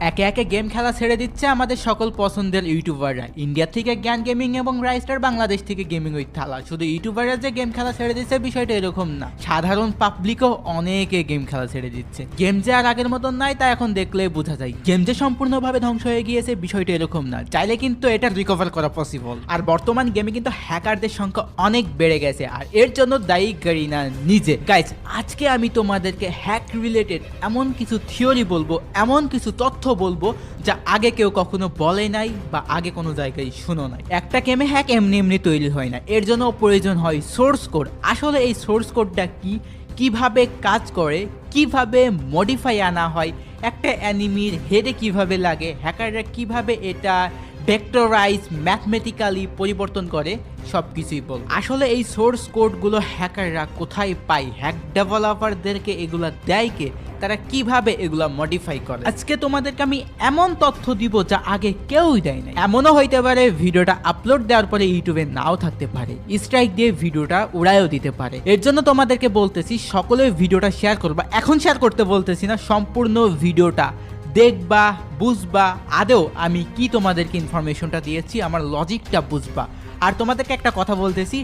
একে একে গেম খেলা ছেড়ে দিচ্ছে আমাদের সকল পছন্দের ইউটিউবাররা। ইন্ডিয়া থেকে জ্ঞান গেমিং এবং রাইস্টার বাংলাদেশ থেকে গেমিং উইথ থালা। শুধু ইউটিউবাররা যে গেম খেলা ছেড়ে দিচ্ছে বিষয়টা এরকম না, সাধারণ পাবলিকও অনেকে গেম খেলা ছেড়ে দিচ্ছে। গেম যে আর আগের মতন নাই তা এখন দেখলে বোঝা যায়। গেম যে সম্পূর্ণভাবে ধ্বংস হয়ে গিয়েছে বিষয়টা এরকম না, চাইলে কিন্তু এটা রিকভার করা পসিবল। আর বর্তমান গেমে কিন্তু হ্যাকারদের সংখ্যা অনেক বেড়ে গেছে, আর এর জন্য দায়ী গারিনা নিজে। গাইজ, আজকে আমি তোমাদেরকে হ্যাক রিলেটেড এমন কিছু থিওরি বলবো, এমন কিছু তথ্য বলবো যা আগে কেউ কখনো বলে নাই বা আগে কোনো জায়গায় শুনো নাই। একটা গেমে হ্যাক এমনি এমনি তৈরি হয় না, এর জন্য প্রয়োজন হয় সোর্স কোড। আসলে এই সোর্স কোডটা কি, কিভাবে কাজ করে, কিভাবে মডিফাই আনা হয়, একটা অ্যানিমির হেডে কিভাবে লাগে, হ্যাকাররা কিভাবে এটা ভেক্টরাইজ ম্যাথমেটিক্যালি পরিবর্তন করে, সব কিছুই বল। আসলে এই সোর্স কোডগুলো হ্যাকাররা কোথায় পায়, হ্যাক ডেভেলপারদেরকে এগুলা দেয় কে, তারা কিভাবে এগুলা মডিফাই করে। আজকে তোমাদেরকে আমি এমন তথ্য দিব যা আগে কেউই দেয় না। এমনও হইতে পারে ভিডিওটা আপলোড দেওয়ার পরে ইউটিউবে নাও থাকতে পারে, স্ট্রাইক দিয়ে ভিডিওটা উড়াইও দিতে পারে। এর জন্য তোমাদেরকে বলতেছি সকলে ভিডিওটা শেয়ার করবা। এখন শেয়ার করতে বলতেছি না, সম্পূর্ণ ভিডিওটা দেখবা, বুঝবা, আদেও আমি কি তোমাদেরকে ইনফরমেশনটা দিয়েছি আমার লজিকটা বুঝবা। আর তোমাদেরকে একটা কথা বলতেছি,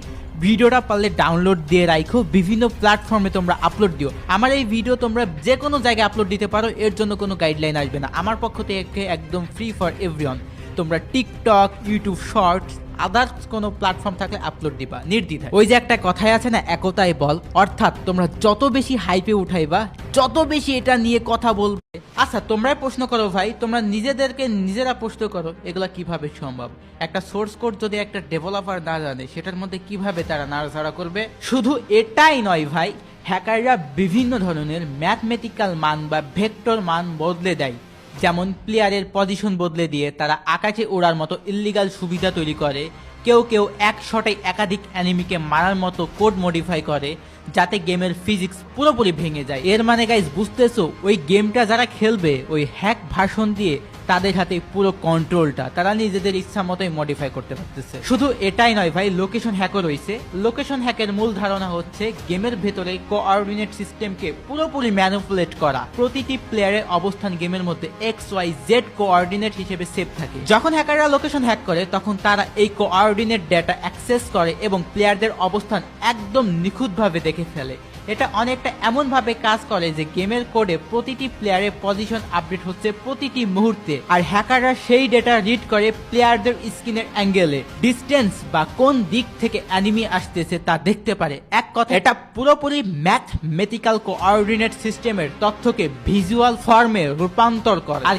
ভিডিওটা পারলে ডাউনলোড দিয়ে রাখো, বিভিন্ন প্ল্যাটফর্মে তোমরা আপলোড দিও। আমার এই ভিডিও তোমরা যে কোনো জায়গায় আপলোড দিতে পারো, এর জন্য কোনো গাইডলাইন আসবে না। আমার পক্ষ থেকে একদম ফ্রি ফর এভরিওয়ান। তোমরা টিকটক, ইউটিউব শর্টস, আদার্স কোনো প্ল্যাটফর্ম থাকলে আপলোড দিবা নির্দ্বিধায়। ওই যে একটা কথাই আছে না, একতাই বল। অর্থাৎ তোমরা যত বেশি হাইপে উঠাইবা, যত বেশি এটা নিয়ে কথা বলবে। আচ্ছা, তোমরাই প্রশ্ন করো ভাই, তোমরা নিজেদেরকে নিজেরা প্রশ্ন করো এগুলা কিভাবে সম্ভব। একটা সোর্স কোড যদি একটা ডেভেলপার না জানে, সেটার মধ্যে কিভাবে তারা নাড়াচাড়া করবে। শুধু এটাই নয় ভাই, হ্যাকাররা বিভিন্ন ধরনের ম্যাথমেটিক্যাল মান বা ভেক্টর মান বদলে দেয়। যেমন প্লেয়ারের পজিশন বদলে দিয়ে তারা আকাশে ওড়ার মতো ইল্লিগাল সুবিধা তৈরি করে। কেউ কেউ এক শটে একাধিক অ্যানিমিকে মারার মতো কোড মডিফাই করে, যাতে গেমের ফিজিক্স পুরোপুরি ভেঙে যায়। এর মানে গাইজ বুঝতেছো, ওই গেমটা যারা খেলবে ওই হ্যাক ভার্সন দিয়ে তাদের হাতে পুরো কন্ট্রোলটা তারা নিজেদের ইচ্ছা মতোই মডিফাই করতে পারতেছে। শুধু এটাই নয় ভাই, লোকেশন হ্যাকও রয়েছে। লোকেশন হ্যাকের মূল ধারণা হচ্ছে গেমের ভেতরে কোঅর্ডিনেট সিস্টেমকে পুরোপুরি ম্যানিপুলেট করা। প্রতিটি প্লেয়ারের অবস্থান গেমের মধ্যে XYZ কোঅর্ডিনেট হিসেবে সেভ থাকে। যখন হ্যাকাররা লোকেশন হ্যাক করে, তখন তারা এই কোঅর্ডিনেট ডেটা অ্যাক্সেস করে এবং প্লেয়ারদের অবস্থান একদম নিখুঁতভাবে দেখে ফেলে। এটা অনেকটা এমন ভাবে কাজ করে যে গেমের কোডে প্রতিটি প্লেয়ারের পজিশন আপডেট হচ্ছে প্রতিটি মুহূর্তে, আর হ্যাকাররা সেই ডেটা রিড করে প্লেয়ারদের স্ক্রিনের অ্যাঙ্গেলে, ডিস্টেন্স বা কোন দিক থেকে অ্যানিমি আসতেছে তা দেখতে পারে। এক কথা, এটা পুরোপুরি ম্যাথমেটিক্যাল কোঅর্ডিনেট সিস্টেমের তথ্যকে ভিজুয়াল ফর্মে রূপান্তর করে। আর